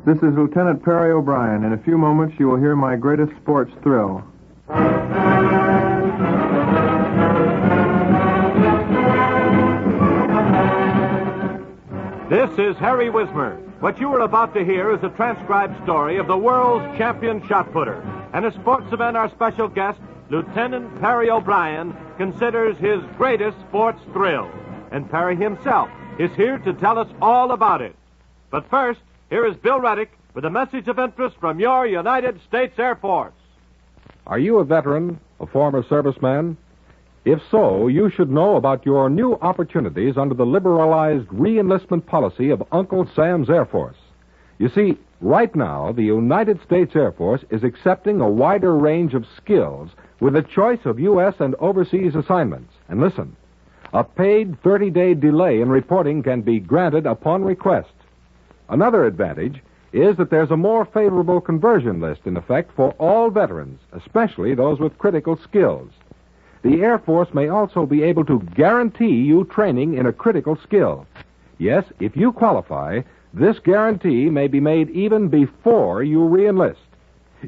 This is Lieutenant Perry O'Brien. In a few moments, you will hear my greatest sports thrill. This is Harry Wismer. What you are about to hear is a transcribed story of the world's champion shot putter. And a sports event, our special guest, Lieutenant Perry O'Brien, considers his greatest sports thrill. And Perry himself is here to tell us all about it. But first, here is Bill Reddick with a message of interest from your United States Air Force. Are you a veteran, a former serviceman? If so, you should know about your new opportunities under the liberalized re-enlistment policy of Uncle Sam's Air Force. You see, right now, the United States Air Force is accepting a wider range of skills with a choice of U.S. and overseas assignments. And listen, a paid 30-day delay in reporting can be granted upon request. Another advantage is that there's a more favorable conversion list in effect for all veterans, especially those with critical skills. The Air Force may also be able to guarantee you training in a critical skill. Yes, if you qualify, this guarantee may be made even before you re-enlist.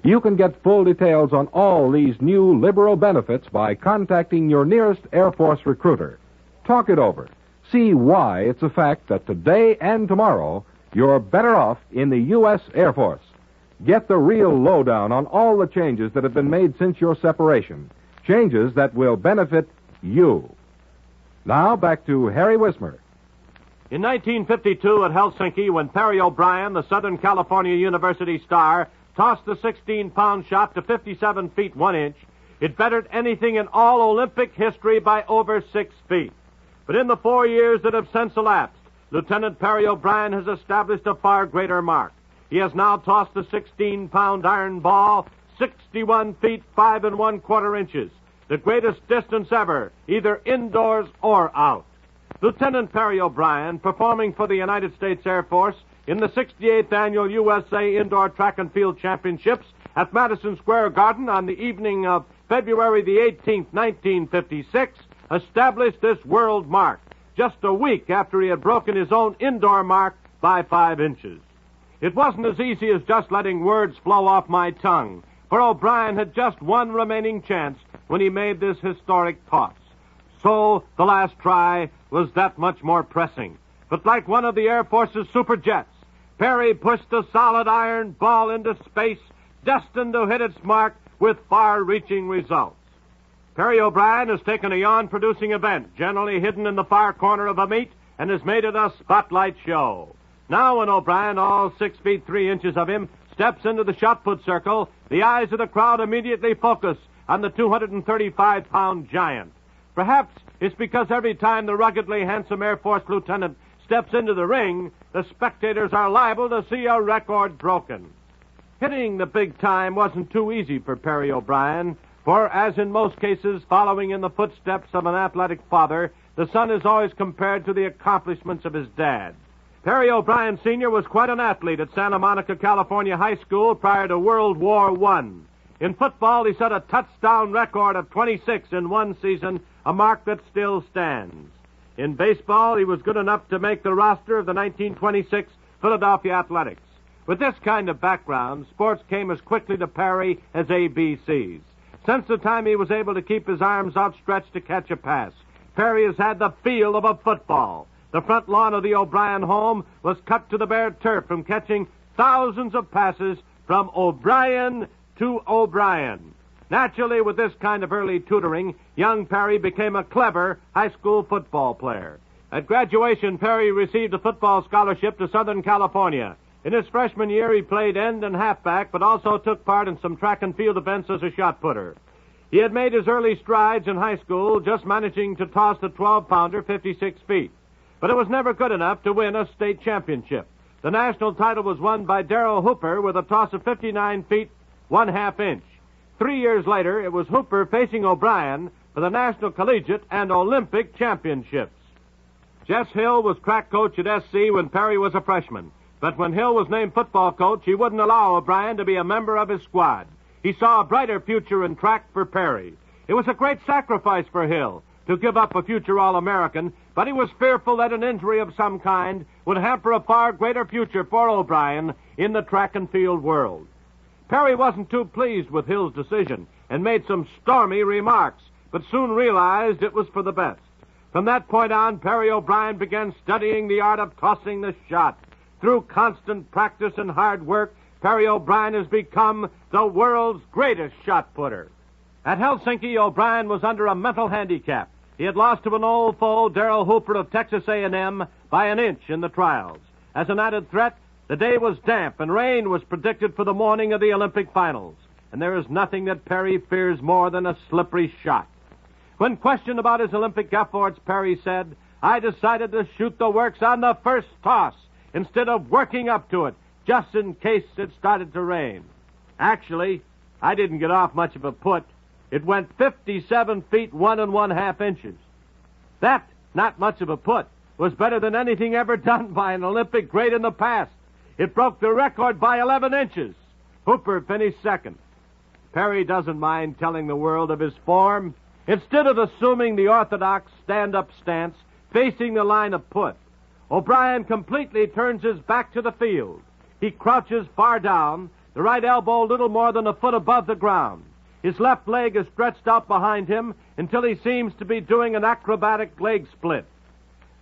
You can get full details on all these new liberal benefits by contacting your nearest Air Force recruiter. Talk it over. See why it's a fact that today and tomorrow you're better off in the U.S. Air Force. Get the real lowdown on all the changes that have been made since your separation. Changes that will benefit you. Now, back to Harry Wismer. In 1952 at Helsinki, when Perry O'Brien, the Southern California University star, tossed the 16-pound shot to 57 feet 1 inch, it bettered anything in all Olympic history by over 6 feet. But in the 4 years that have since elapsed, Lieutenant Perry O'Brien has established a far greater mark. He has now tossed the 16-pound iron ball 61 feet 5 1/4 inches, the greatest distance ever, either indoors or out. Lieutenant Perry O'Brien, performing for the United States Air Force in the 68th Annual USA Indoor Track and Field Championships at Madison Square Garden on the evening of February the 18th, 1956, established this world mark just a week after he had broken his own indoor mark by 5 inches. It wasn't as easy as just letting words flow off my tongue, for O'Brien had just one remaining chance when he made this historic toss. So the last try was that much more pressing. But like one of the Air Force's super jets, Perry pushed a solid iron ball into space, destined to hit its mark with far-reaching results. Perry O'Brien has taken a yawn-producing event, generally hidden in the far corner of a meet, and has made it a spotlight show. Now when O'Brien, all 6 feet 3 inches of him, steps into the shot put circle, the eyes of the crowd immediately focus on the 235-pound giant. Perhaps it's because every time the ruggedly handsome Air Force lieutenant steps into the ring, the spectators are liable to see a record broken. Hitting the big time wasn't too easy for Perry O'Brien, for as in most cases following in the footsteps of an athletic father, the son is always compared to the accomplishments of his dad. Perry O'Brien Sr. was quite an athlete at Santa Monica, California High School prior to World War I. In football, he set a touchdown record of 26 in one season, a mark that still stands. In baseball, he was good enough to make the roster of the 1926 Philadelphia Athletics. With this kind of background, sports came as quickly to Perry as ABCs. Since the time he was able to keep his arms outstretched to catch a pass, Perry has had the feel of a football. The front lawn of the O'Brien home was cut to the bare turf from catching thousands of passes from O'Brien to O'Brien. Naturally, with this kind of early tutoring, young Perry became a clever high school football player. At graduation, Perry received a football scholarship to Southern California. In his freshman year, he played end and halfback, but also took part in some track and field events as a shot putter. He had made his early strides in high school, just managing to toss the 12-pounder 56 feet. But it was never good enough to win a state championship. The national title was won by Darrell Hooper with a toss of 59 feet 1/2 inch. 3 years later, it was Hooper facing O'Brien for the National Collegiate and Olympic Championships. Jess Hill was crack coach at SC when Perry was a freshman. But when Hill was named football coach, he wouldn't allow O'Brien to be a member of his squad. He saw a brighter future in track for Perry. It was a great sacrifice for Hill, to give up a future All-American, but he was fearful that an injury of some kind would hamper a far greater future for O'Brien in the track and field world. Perry wasn't too pleased with Hill's decision and made some stormy remarks, but soon realized it was for the best. From that point on, Perry O'Brien began studying the art of tossing the shot. Through constant practice and hard work, Perry O'Brien has become the world's greatest shot putter. At Helsinki, O'Brien was under a mental handicap. He had lost to an old foe, Darrell Hooper of Texas A&M, by an inch in the trials. As an added threat, the day was damp and rain was predicted for the morning of the Olympic finals. And there is nothing that Perry fears more than a slippery shot. When questioned about his Olympic efforts, Perry said, "I decided to shoot the works on the first toss instead of working up to it, just in case it started to rain. Actually, I didn't get off much of a put. It went 57 feet 1 1/2 inches. That, not much of a put, was better than anything ever done by an Olympic great in the past. It broke the record by 11 inches. Hooper finished second." Perry doesn't mind telling the world of his form. Instead of assuming the orthodox stand-up stance, facing the line of put, O'Brien completely turns his back to the field. He crouches far down, the right elbow little more than a foot above the ground. His left leg is stretched out behind him until he seems to be doing an acrobatic leg split.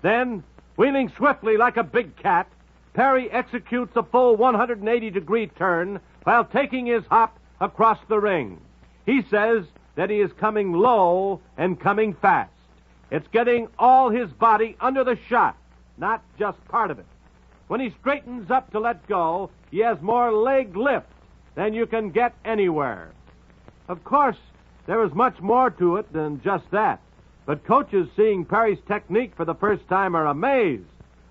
Then, wheeling swiftly like a big cat, Perry executes a full 180-degree turn while taking his hop across the ring. He says that he is coming low and coming fast. It's getting all his body under the shot, not just part of it. When he straightens up to let go, he has more leg lift than you can get anywhere. Of course, there is much more to it than just that. But coaches seeing Perry's technique for the first time are amazed.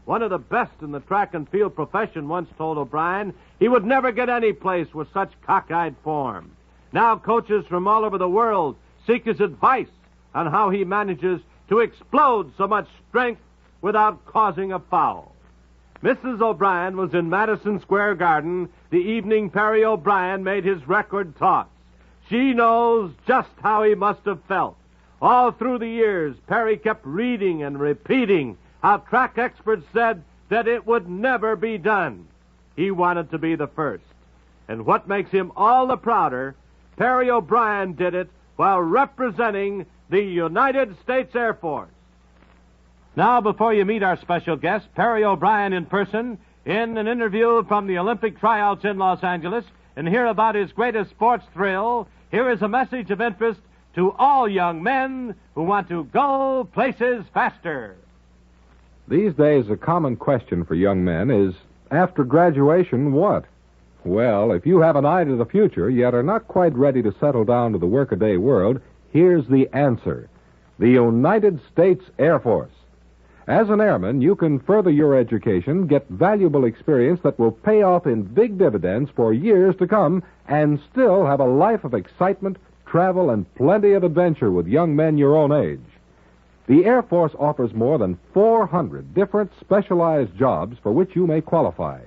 One of the best in the track and field profession once told O'Brien he would never get any place with such cockeyed form. Now coaches from all over the world seek his advice on how he manages to explode so much strength without causing a foul. Mrs. O'Brien was in Madison Square Garden the evening Perry O'Brien made his record toss. She knows just how he must have felt. All through the years, Perry kept reading and repeating how track experts said that it would never be done. He wanted to be the first. And what makes him all the prouder, Perry O'Brien did it while representing the United States Air Force. Now, before you meet our special guest, Perry O'Brien in person, in an interview from the Olympic tryouts in Los Angeles, and hear about his greatest sports thrill, here is a message of interest to all young men who want to go places faster. These days, a common question for young men is, after graduation, what? Well, if you have an eye to the future, yet are not quite ready to settle down to the workaday world, here's the answer. The United States Air Force. As an airman, you can further your education, get valuable experience that will pay off in big dividends for years to come, and still have a life of excitement, travel, and plenty of adventure with young men your own age. The Air Force offers more than 400 different specialized jobs for which you may qualify.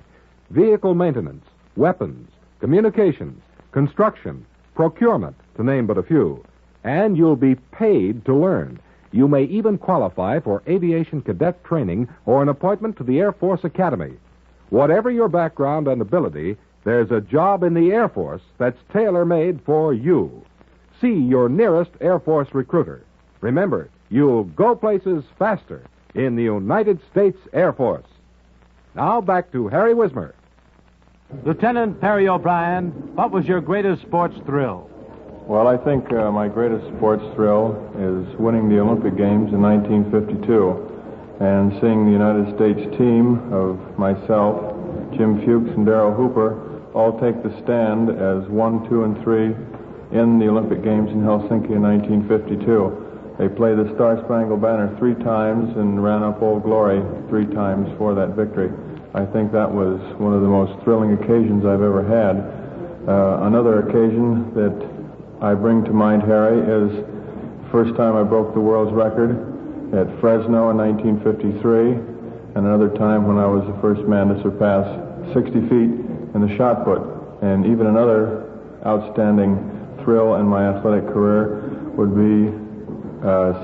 Vehicle maintenance, weapons, communications, construction, procurement, to name but a few. And you'll be paid to learn. You may even qualify for aviation cadet training or an appointment to the Air Force Academy. Whatever your background and ability, there's a job in the Air Force that's tailor-made for you. See your nearest Air Force recruiter. Remember, you'll go places faster in the United States Air Force. Now back to Harry Wismer. Lieutenant Perry O'Brien, what was your greatest sports thrill? Well, I think my greatest sports thrill is winning the Olympic Games in 1952 and seeing the United States team of myself, Jim Fuchs, and Darrell Hooper all take the stand as 1, 2, and 3 in the Olympic Games in Helsinki in 1952. They played the Star-Spangled Banner 3 times and ran up Old Glory 3 times for that victory. I think that was one of the most thrilling occasions I've ever had. Another occasion that I bring to mind, Harry, is the first time I broke the world's record at Fresno in 1953, and another time when I was the first man to surpass 60 feet in the shot put. And even another outstanding thrill in my athletic career would be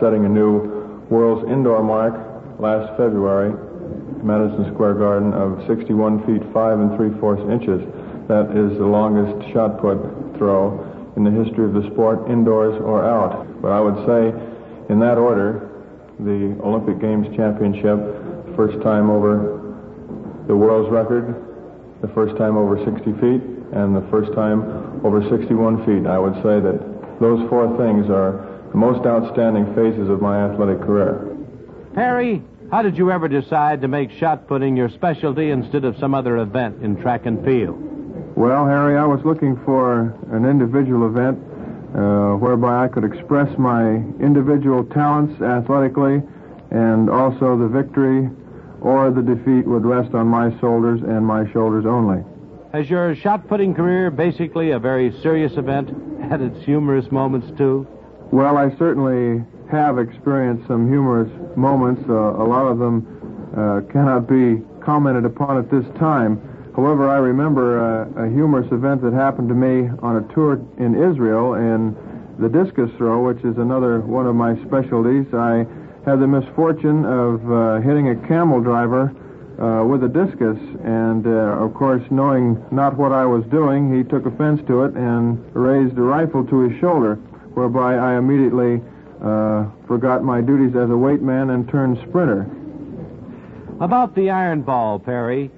setting a new world's indoor mark last February, Madison Square Garden, of 61 feet 5 3/4 inches. That is the longest shot put throw in the history of the sport, indoors or out. But I would say, in that order, the Olympic Games Championship, first time over the world's record, the first time over 60 feet, and the first time over 61 feet. I would say that those four things are the most outstanding phases of my athletic career. Harry, how did you ever decide to make shot putting your specialty instead of some other event in track and field? Well, Harry, I was looking for an individual event whereby I could express my individual talents athletically, and also the victory or the defeat would rest on my shoulders and my shoulders only. Has your shot putting career, basically a very serious event, had its humorous moments too? Well, I certainly have experienced some humorous moments. A lot of them cannot be commented upon at this time. However, I remember a humorous event that happened to me on a tour in Israel in the discus throw, which is another one of my specialties. I had the misfortune of hitting a camel driver with a discus, and of course, knowing not what I was doing, he took offense to it and raised a rifle to his shoulder, whereby I immediately forgot my duties as a weight man and turned sprinter. About the iron ball, Perry,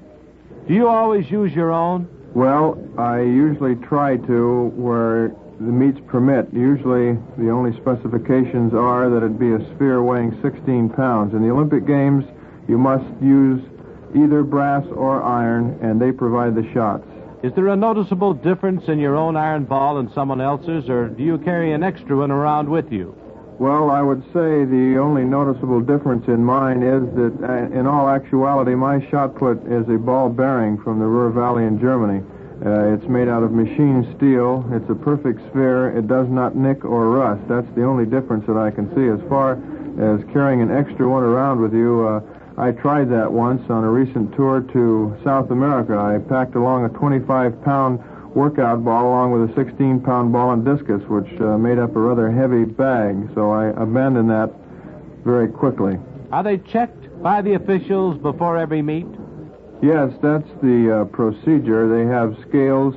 do you always use your own? Well, I usually try to where the meets permit. Usually the only specifications are that it be a sphere weighing 16 pounds. In the Olympic Games, you must use either brass or iron, and they provide the shots. Is there a noticeable difference in your own iron ball and someone else's, or do you carry an extra one around with you? Well, I would say the only noticeable difference in mine is that, in all actuality, my shot put is a ball bearing from the Ruhr Valley in Germany. It's made out of machined steel. It's a perfect sphere. It does not nick or rust. That's the only difference that I can see. As far as carrying an extra one around with you, I tried that once on a recent tour to South America. I packed along a 25-pound workout ball along with a 16-pound ball and discus, which made up a rather heavy bag, so I abandoned that very quickly. Are they checked by the officials before every meet? Yes, that's the procedure. They have scales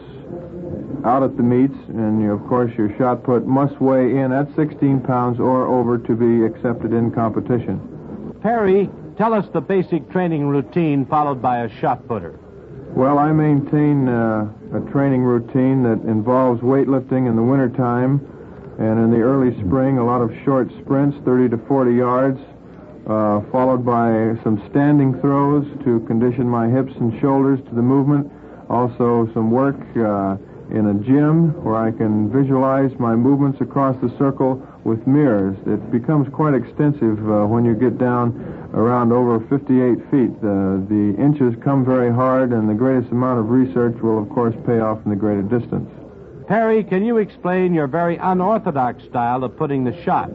out at the meets, and of course your shot put must weigh in at 16 pounds or over to be accepted in competition. Perry, tell us the basic training routine followed by a shot putter. Well, I maintain a training routine that involves weightlifting in the wintertime, and in the early spring, a lot of short sprints, 30 to 40 yards, followed by some standing throws to condition my hips and shoulders to the movement. Also, some work in a gym where I can visualize my movements across the circle with mirrors. It becomes quite extensive when you get down around over 58 feet. The inches come very hard, and the greatest amount of research will, of course, pay off in the greater distance. Perry, can you explain your very unorthodox style of putting the shot?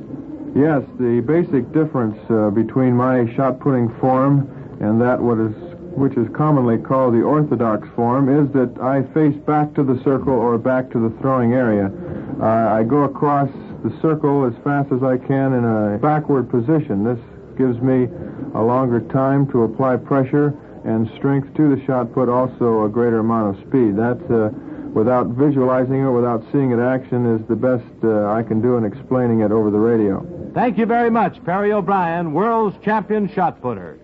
Yes, the basic difference between my shot-putting form and that which is commonly called the orthodox form is that I face back to the circle or back to the throwing area. I go across the circle as fast as I can in a backward position. This gives me a longer time to apply pressure and strength to the shot put, also a greater amount of speed. That, without visualizing it, without seeing it action, is the best I can do in explaining it over the radio. Thank you very much, Perry O'Brien, world's champion shot putter.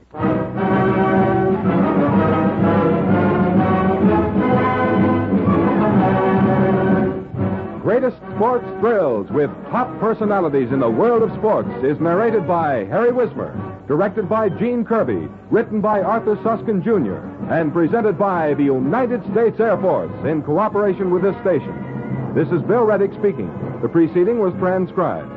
Greatest Sports Thrills with top personalities in the world of sports is narrated by Harry Wismer, directed by Gene Kirby, written by Arthur Suskin Jr., and presented by the United States Air Force in cooperation with this station. This is Bill Reddick speaking. The preceding was transcribed.